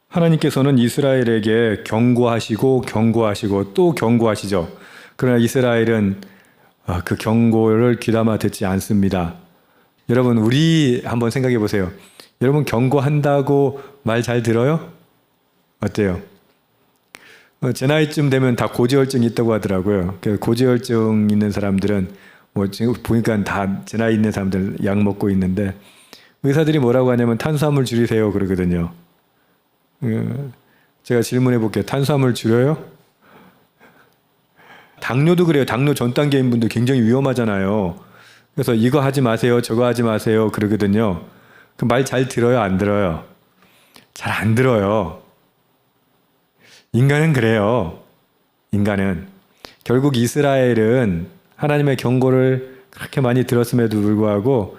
하나님께서는 이스라엘에게 경고하시고 경고하시고 또 경고하시죠. 그러나 이스라엘은 그 경고를 귀담아 듣지 않습니다. 여러분, 우리 한번 생각해 보세요. 여러분, 경고한다고 말 잘 들어요? 어때요? 제 나이쯤 되면 다 고지혈증이 있다고 하더라고요. 고지혈증 있는 사람들은 뭐 지금 보니까 다 제 나이 있는 사람들 약 먹고 있는데 의사들이 뭐라고 하냐면 탄수화물 줄이세요 그러거든요. 제가 질문해 볼게요. 탄수화물 줄여요? 당뇨도 그래요. 당뇨 전 단계인 분들 굉장히 위험하잖아요. 그래서 이거 하지 마세요, 저거 하지 마세요 그러거든요. 그 말 잘 들어요, 안 들어요? 잘 안 들어요. 인간은 그래요. 인간은. 결국 이스라엘은 하나님의 경고를 그렇게 많이 들었음에도 불구하고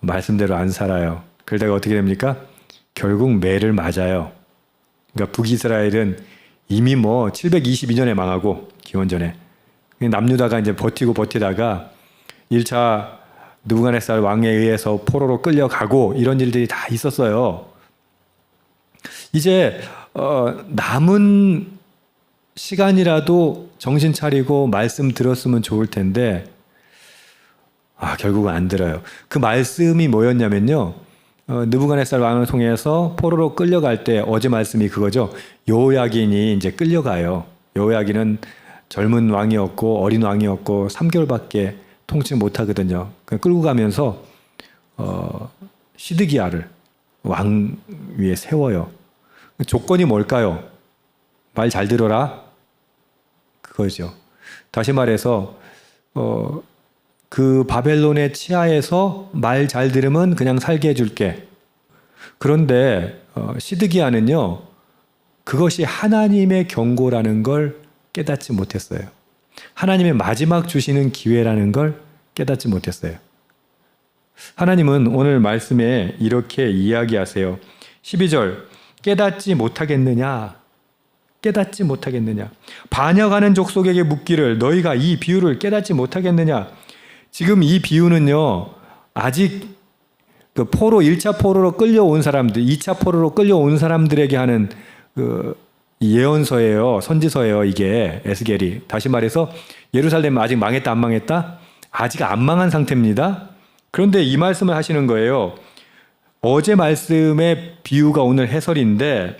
말씀대로 안 살아요. 그러다가 어떻게 됩니까? 결국 매를 맞아요. 그러니까 북이스라엘은 이미 뭐 722년에 망하고 기원전에 남유다가 이제 버티다가 1차 느부갓네살 왕에 의해서 포로로 끌려가고 이런 일들이 다 있었어요. 이제 남은 시간이라도 정신 차리고 말씀 들었으면 좋을 텐데 결국은 안 들어요. 그 말씀이 뭐였냐면요. 느부갓네살 왕을 통해서 포로로 끌려갈 때 어제 말씀이 그거죠. 여호야긴이 이제 끌려가요. 여호야긴은 젊은 왕이었고 어린 왕이었고 3개월밖에 통치 못하거든요. 끌고 가면서 시드기야를 왕 위에 세워요. 조건이 뭘까요? 말 잘 들어라. 그거죠. 다시 말해서 그 바벨론의 치하에서 말 잘 들으면 그냥 살게 해줄게. 그런데 시드기야는요. 그것이 하나님의 경고라는 걸 깨닫지 못했어요. 하나님의 마지막 주시는 기회라는 걸 깨닫지 못했어요. 하나님은 오늘 말씀에 이렇게 이야기하세요. 12절 깨닫지 못하겠느냐? 깨닫지 못하겠느냐? 반역하는 족속에게 묻기를 너희가 이 비유를 깨닫지 못하겠느냐? 지금 이 비유는요. 아직 그 1차 포로로 끌려온 사람들, 2차 포로로 끌려온 사람들에게 하는 그 예언서예요. 선지서예요. 이게 에스겔이. 다시 말해서 예루살렘 아직 망했다 안 망했다? 아직 안 망한 상태입니다. 그런데 이 말씀을 하시는 거예요. 어제 말씀의 비유가 오늘 해설인데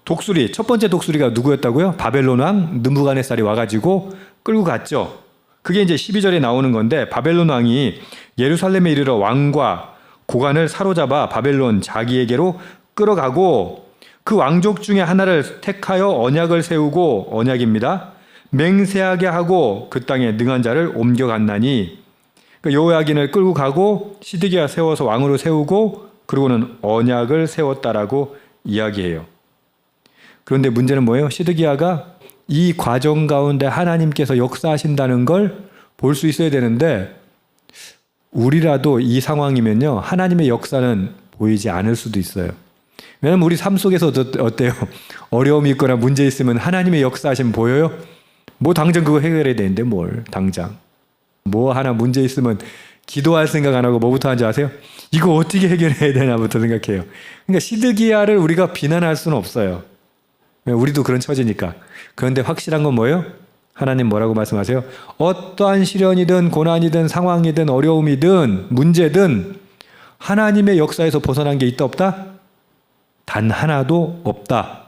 독수리, 첫 번째 독수리가 누구였다고요? 바벨론 왕 느부갓네살이 와가지고 끌고 갔죠. 그게 이제 12절에 나오는 건데 바벨론 왕이 예루살렘에 이르러 왕과 고관을 사로잡아 바벨론 자기에게로 끌어가고 그 왕족 중에 하나를 택하여 언약을 세우고 언약입니다. 맹세하게 하고 그 땅에 능한 자를 옮겨갔나니 여호야긴을 끌고 가고 시드기야 세워서 왕으로 세우고 그리고는 언약을 세웠다라고 이야기해요. 그런데 문제는 뭐예요? 시드기야가 이 과정 가운데 하나님께서 역사하신다는 걸 볼 수 있어야 되는데 우리라도 이 상황이면요. 하나님의 역사는 보이지 않을 수도 있어요. 왜냐하면 우리 삶 속에서도 어때요? 어려움이 있거나 문제 있으면 하나님의 역사하시면 보여요? 뭐 당장 그거 해결해야 되는데 뭘 당장. 뭐 하나 문제 있으면 기도할 생각 안 하고 뭐부터 하는지 아세요? 이거 어떻게 해결해야 되나부터 생각해요. 그러니까 시드기야를 우리가 비난할 수는 없어요. 우리도 그런 처지니까. 그런데 확실한 건 뭐예요? 하나님 뭐라고 말씀하세요? 어떠한 시련이든 고난이든 상황이든 어려움이든 문제든 하나님의 역사에서 벗어난 게 있다 없다? 단 하나도 없다.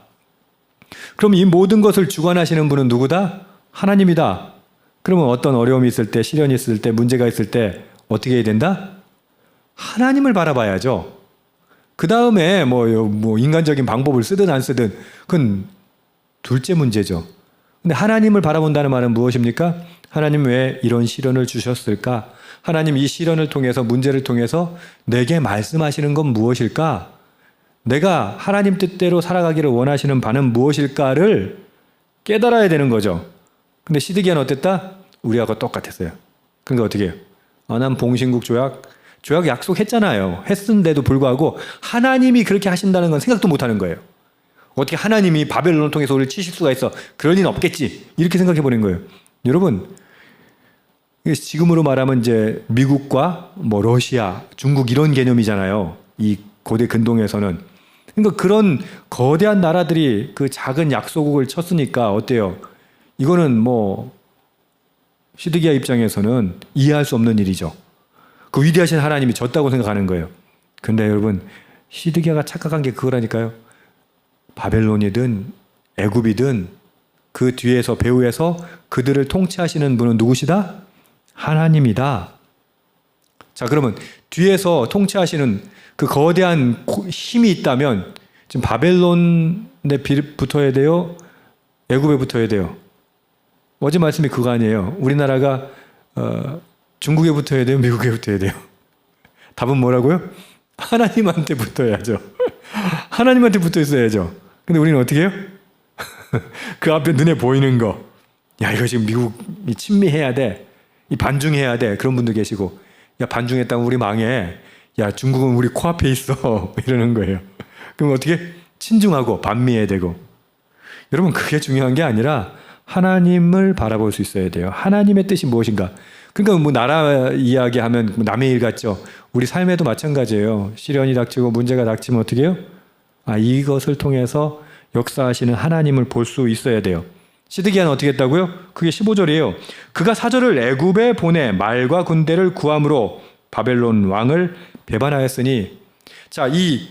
그럼 이 모든 것을 주관하시는 분은 누구다? 하나님이다. 그러면 어떤 어려움이 있을 때, 시련이 있을 때, 문제가 있을 때 어떻게 해야 된다? 하나님을 바라봐야죠. 그 다음에 뭐 인간적인 방법을 쓰든 안 쓰든 그건 둘째 문제죠. 근데 하나님을 바라본다는 말은 무엇입니까? 하나님 왜 이런 시련을 주셨을까? 하나님 이 시련을 통해서 문제를 통해서 내게 말씀하시는 건 무엇일까? 내가 하나님 뜻대로 살아가기를 원하시는 바는 무엇일까를 깨달아야 되는 거죠. 근데 시드기야는 어땠다? 우리하고 똑같았어요. 그러니까 어떻게 해요? 난 봉신국 조약 약속했잖아요. 했는데도 불구하고 하나님이 그렇게 하신다는 건 생각도 못하는 거예요. 어떻게 하나님이 바벨론을 통해서 우리를 치실 수가 있어? 그럴 리는 없겠지. 이렇게 생각해 버린 거예요. 여러분, 지금으로 말하면 이제 미국과 뭐 러시아, 중국 이런 개념이잖아요. 이 고대 근동에서는. 그러니까 그런 거대한 나라들이 그 작은 약소국을 쳤으니까 어때요? 이거는 뭐 시드기야 입장에서는 이해할 수 없는 일이죠. 그 위대하신 하나님이 졌다고 생각하는 거예요. 근데 여러분, 시드기야가 착각한 게 그거라니까요. 바벨론이든 애굽이든 그 뒤에서 배후에서 그들을 통치하시는 분은 누구시다? 하나님이다. 자, 그러면 뒤에서 통치하시는 그 거대한 힘이 있다면 지금 바벨론에 붙어야 돼요? 애굽에 붙어야 돼요? 어제 말씀이 그거 아니에요. 우리나라가 중국에 붙어야 돼요? 미국에 붙어야 돼요? 답은 뭐라고요? 하나님한테 붙어야죠. 하나님한테 붙어 있어야죠. 근데 우리는 어떻게 해요? 그 앞에 눈에 보이는 거. 야, 이거 지금 미국이 친미해야 돼. 이 반중해야 돼. 그런 분도 계시고. 야, 반중했다면 우리 망해. 야, 중국은 우리 코앞에 있어. 이러는 거예요. 그럼 어떻게? 친중하고 반미해야 되고. 여러분, 그게 중요한 게 아니라 하나님을 바라볼 수 있어야 돼요. 하나님의 뜻이 무엇인가? 그러니까 뭐 나라 이야기하면 남의 일 같죠. 우리 삶에도 마찬가지예요. 시련이 닥치고 문제가 닥치면 어떻게 해요? 이것을 통해서 역사하시는 하나님을 볼 수 있어야 돼요. 시드기야는 어떻게 했다고요? 그게 15절이에요. 그가 사절을 애굽에 보내 말과 군대를 구함으로 바벨론 왕을 배반하였으니. 자, 이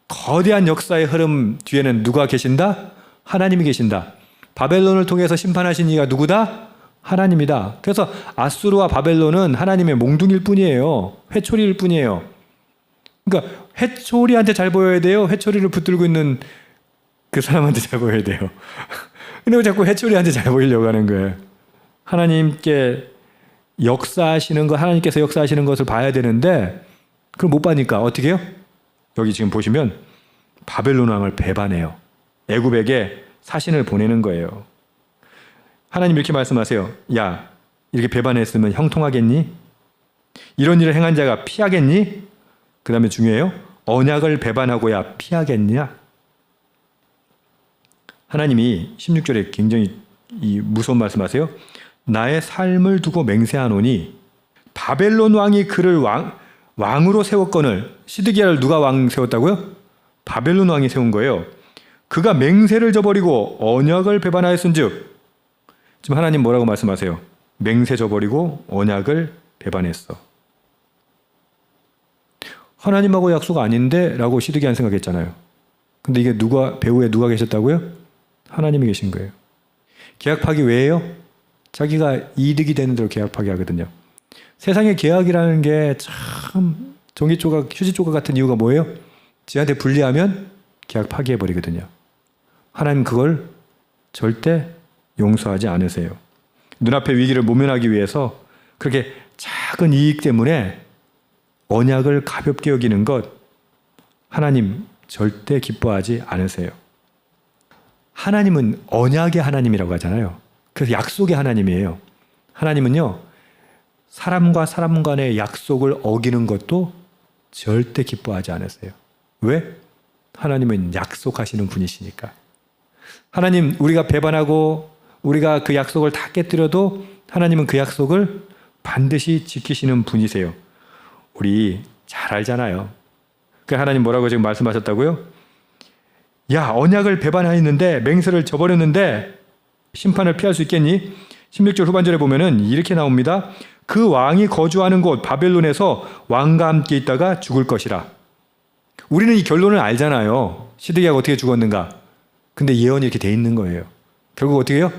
거대한 역사의 흐름 뒤에는 누가 계신다? 하나님이 계신다. 바벨론을 통해서 심판하신 이가 누구다? 하나님이다. 그래서 아수르와 바벨론은 하나님의 몽둥이일 뿐이에요. 회초리일 뿐이에요. 그러니까 회초리한테 잘 보여야 돼요? 회초리를 붙들고 있는 그 사람한테 잘 보여야 돼요? 근데 왜 자꾸 회초리한테 잘 보이려고 하는 거예요? 하나님께 역사하시는 것, 하나님께서 역사하시는 것을 봐야 되는데 그걸 못 봐니까 어떻게 해요? 여기 지금 보시면 바벨론 왕을 배반해요. 애굽에게 사신을 보내는 거예요. 하나님 이렇게 말씀하세요. 야, 이렇게 배반했으면 형통하겠니? 이런 일을 행한 자가 피하겠니? 그 다음에 중요해요. 언약을 배반하고야 피하겠냐? 하나님이 16절에 굉장히 무서운 말씀하세요. 나의 삶을 두고 맹세하노니 바벨론 왕이 그를 왕으로 세웠거늘. 시드기야를 누가 왕 세웠다고요? 바벨론 왕이 세운 거예요. 그가 맹세를 저버리고 언약을 배반하였은즉. 지금 하나님 뭐라고 말씀하세요? 맹세 저버리고 언약을 배반했어. 하나님하고 약속 아닌데? 라고 시드기야는 생각했잖아요. 근데 이게 배후에 누가 계셨다고요? 하나님이 계신 거예요. 계약 파기 왜예요? 자기가 이득이 되는 대로 계약 파기하거든요. 세상의 계약이라는 게 참 종이 조각, 휴지 조각 같은 이유가 뭐예요? 지한테 불리하면 계약 파기해버리거든요. 하나님 그걸 절대 용서하지 않으세요. 눈앞의 위기를 모면하기 위해서 그렇게 작은 이익 때문에 언약을 가볍게 여기는 것, 하나님 절대 기뻐하지 않으세요. 하나님은 언약의 하나님이라고 하잖아요. 그래서 약속의 하나님이에요. 하나님은요, 사람과 사람 간의 약속을 어기는 것도 절대 기뻐하지 않으세요. 왜? 하나님은 약속하시는 분이시니까. 하나님, 우리가 배반하고 우리가 그 약속을 다 깨뜨려도 하나님은 그 약속을 반드시 지키시는 분이세요. 우리 잘 알잖아요. 그 하나님 뭐라고 지금 말씀하셨다고요? 야, 언약을 배반하였는데, 맹세를 저버렸는데 심판을 피할 수 있겠니? 16절 후반절에 보면은 이렇게 나옵니다. 그 왕이 거주하는 곳 바벨론에서 왕과 함께 있다가 죽을 것이라. 우리는 이 결론을 알잖아요. 시드기야가 어떻게 죽었는가. 근데 예언이 이렇게 돼 있는 거예요. 결국 어떻게 해요?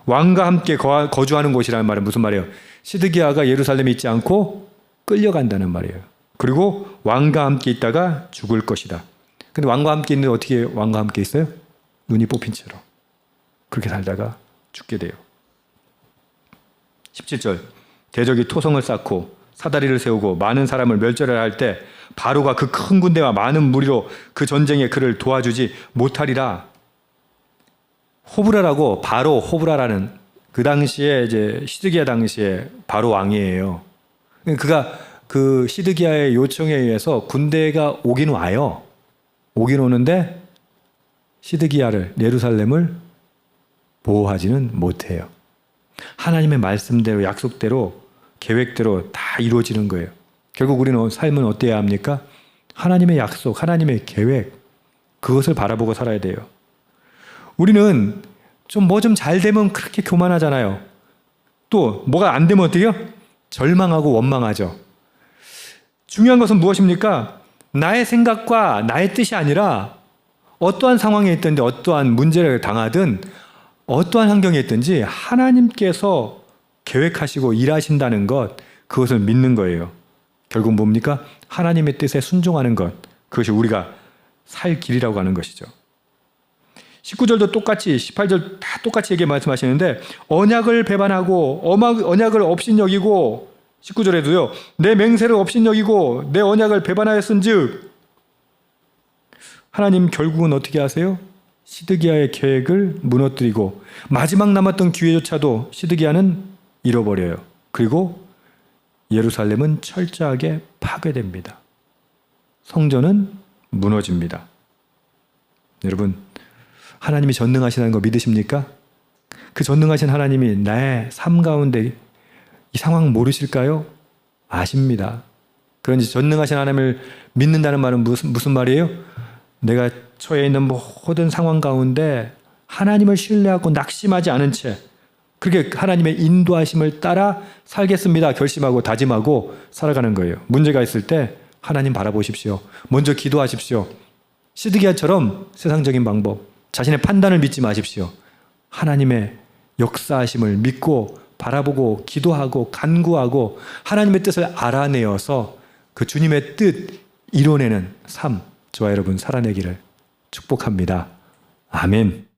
왕과 함께 거주하는 곳이라는 말은 무슨 말이에요? 시드기야가 예루살렘에 있지 않고 끌려간다는 말이에요. 그리고 왕과 함께 있다가 죽을 것이다. 근데 왕과 함께 있는데 어떻게 왕과 함께 있어요? 눈이 뽑힌 채로. 그렇게 살다가 죽게 돼요. 17절. 대적이 토성을 쌓고 사다리를 세우고 많은 사람을 멸절하려 할 때 바로가 그 큰 군대와 많은 무리로 그 전쟁에 그를 도와주지 못하리라. 호브라라고, 바로 호브라라는 그 당시에 이제 시드기야 당시에 바로 왕이에요. 그가 그 시드기야의 요청에 의해서 군대가 오긴 와요. 오긴 오는데 시드기야를, 예루살렘을 보호하지는 못해요. 하나님의 말씀대로, 약속대로, 계획대로 다 이루어지는 거예요. 결국 우리는 삶은 어때야 합니까? 하나님의 약속, 하나님의 계획, 그것을 바라보고 살아야 돼요. 우리는 좀 뭐 좀 잘 되면 그렇게 교만하잖아요. 또 뭐가 안 되면 어떻게 해요? 절망하고 원망하죠. 중요한 것은 무엇입니까? 나의 생각과 나의 뜻이 아니라 어떠한 상황에 있든지 어떠한 문제를 당하든 어떠한 환경에 있든지 하나님께서 계획하시고 일하신다는 것, 그것을 믿는 거예요. 결국 뭡니까? 하나님의 뜻에 순종하는 것, 그것이 우리가 살 길이라고 하는 것이죠. 19절도 똑같이 18절 다 똑같이 얘기 말씀하시는데 언약을 배반하고 언약을 업신여기고 19절에도요. 내 맹세를 업신여기고 내 언약을 배반하였은즉 하나님 결국은 어떻게 하세요? 시드기야의 계획을 무너뜨리고 마지막 남았던 기회조차도 시드기야는 잃어버려요. 그리고 예루살렘은 철저하게 파괴됩니다. 성전은 무너집니다. 여러분, 하나님이 전능하시다는 거 믿으십니까? 그 전능하신 하나님이 나의 삶 가운데 이 상황 모르실까요? 아십니다. 그런지 전능하신 하나님을 믿는다는 말은 무슨 말이에요? 내가 처해 있는 모든 상황 가운데 하나님을 신뢰하고 낙심하지 않은 채 그렇게 하나님의 인도하심을 따라 살겠습니다. 결심하고 다짐하고 살아가는 거예요. 문제가 있을 때 하나님 바라보십시오. 먼저 기도하십시오. 시드기야처럼 세상적인 방법, 자신의 판단을 믿지 마십시오. 하나님의 역사하심을 믿고 바라보고 기도하고 간구하고 하나님의 뜻을 알아내어서 그 주님의 뜻 이뤄내는 삶, 저와 여러분 살아내기를 축복합니다. 아멘.